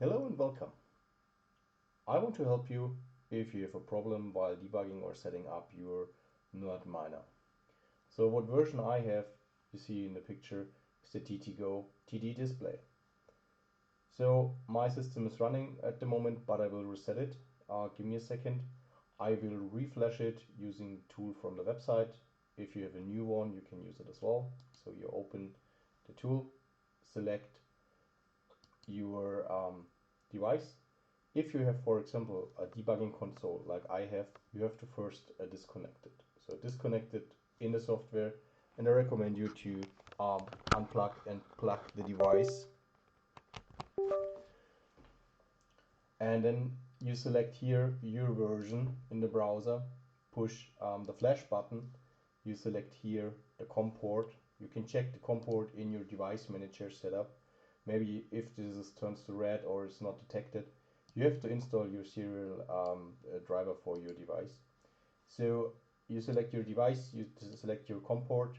Hello and welcome. I want to help you if you have a problem while debugging or setting up your Nerdminer. So what version I have, you see in the picture, is the TTGO TD display. So my system is running at the moment, but I will reset it. Give me a second. I will reflash it using the tool from the website. If you have a new one, you can use it as well. So you open the tool, select your device. If you have, for example, a debugging console like I have, you have to first disconnect it. So disconnect it in the software, and I recommend you to unplug and plug the device. And then you select here your version in the browser, push the flash button, you select here the COM port. You can check the COM port in your device manager setup. Maybe if this turns to red or is not detected, you have to install your serial driver for your device. So you select your device, you select your COM port,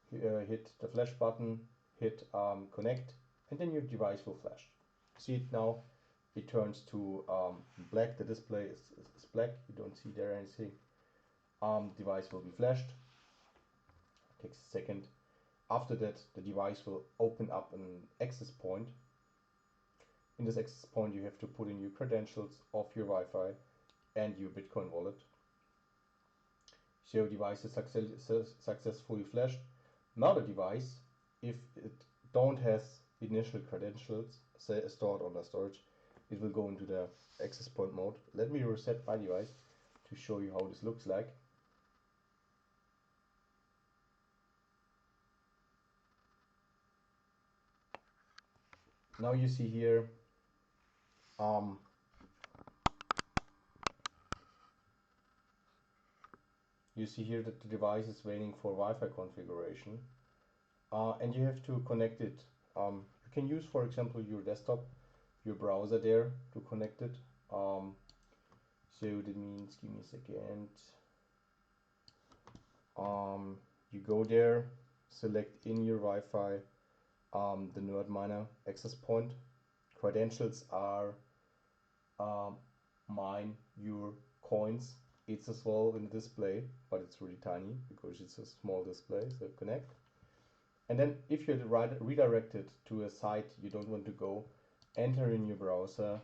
hit the flash button, hit connect, and then your device will flash. See it now, it turns to black, the display is black, you don't see there anything. Device will be flashed, takes a second. After that, the device will open up an access point. In this access point, you have to put in your credentials of your Wi-Fi and your Bitcoin wallet. So device is successfully flashed. Now the device, if it don't has the initial credentials stored on the storage, it will go into the access point mode. Let me reset my device to show you how this looks like. Now you see here that the device is waiting for Wi-Fi configuration, and you have to connect it. You can use, for example, your desktop, your browser there to connect it. So that means, give me a second. You go there, select in your Wi-Fi the Nerdminer access point. Credentials are mine, your coins. It's as well in the display, but it's really tiny because it's a small display. So connect, and then if you're redirected to a site you don't want to go, enter in your browser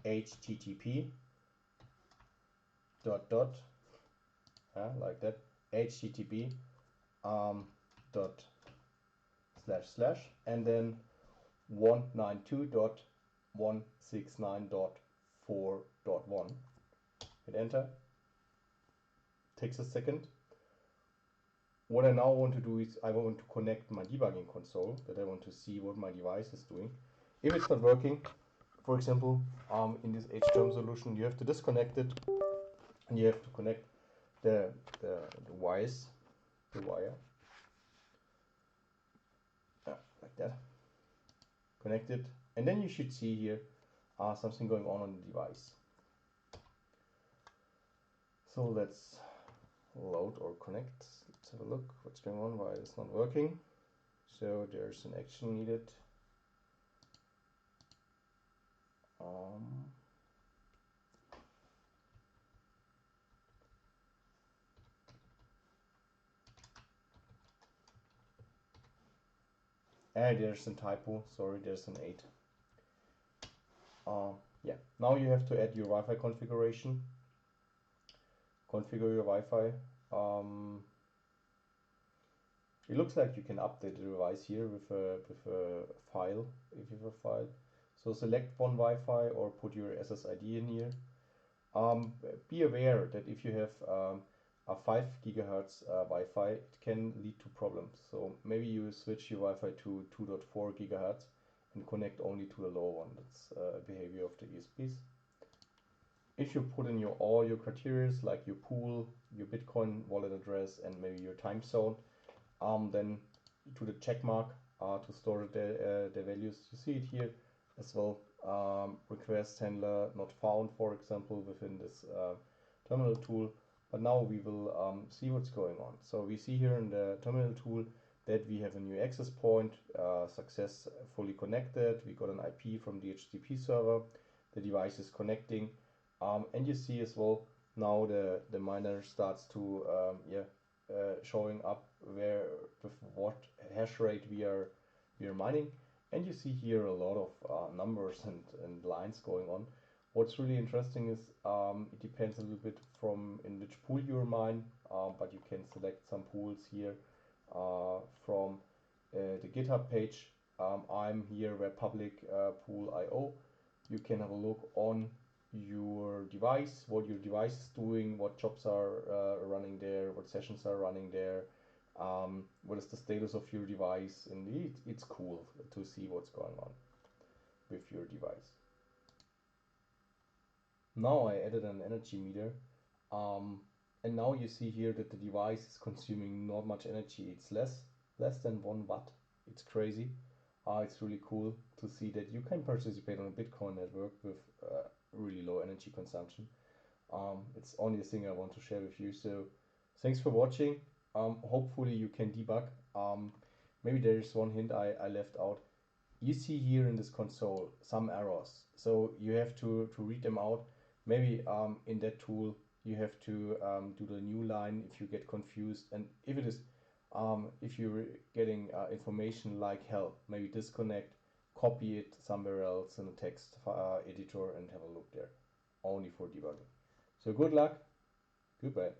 http like that, http and then 192.169.4.1. hit enter. Takes a second. What I now want to do is I want to connect my debugging console, that I want to see what my device is doing. If it's not working, for example, in this H-term solution, you have to disconnect it and you have to connect the wire, like that. Connect it, and then you should see here something going on the device. So let's load or connect. Let's have a look what's going on, why it's not working. So there's an action needed. There's a typo, sorry, there's an 8. Yeah, now you have to add your Wi-Fi configuration. Configure your Wi-Fi. It looks like you can update the device here with a file, if you have a file. So select one Wi-Fi or put your SSID in here. Be aware that if you have a 5 GHz Wi-Fi, it can lead to problems. So maybe you switch your Wi-Fi to 2.4 GHz and connect only to the lower one. That's behavior of the ESPs. If you put in all your criteria, like your pool, your Bitcoin wallet address, and maybe your time zone, then to the check mark to store the values. You see it here as well. Request handler not found, for example, within this terminal tool. But now we will see what's going on. So we see here in the terminal tool that we have a new access point, successfully connected. We got an IP from the HTTP server. The device is connecting, and you see as well now the miner starts to showing up where with what hash rate we are mining, and you see here a lot of numbers and lines going on. What's really interesting is it depends a little bit from in which pool you mine, but you can select some pools here from the GitHub page. I'm here where public pool IO. You can have a look on your device, what your device is doing, what jobs are running there, what sessions are running there, what is the status of your device, and it's cool to see what's going on with your device. Now I added an energy meter, and now you see here that the device is consuming not much energy. It's less than 1 watt. It's crazy. It's really cool to see that you can participate on a Bitcoin network with really low energy consumption. It's only a thing I want to share with you. So thanks for watching. Hopefully you can debug. Maybe there is one hint I left out. You see here in this console some errors, so you have to read them out. Maybe in that tool you have to do the new line if you get confused, and if it is if you're getting information like help, maybe disconnect, copy it somewhere else in a text editor and have a look there, only for debugging. So good luck, goodbye.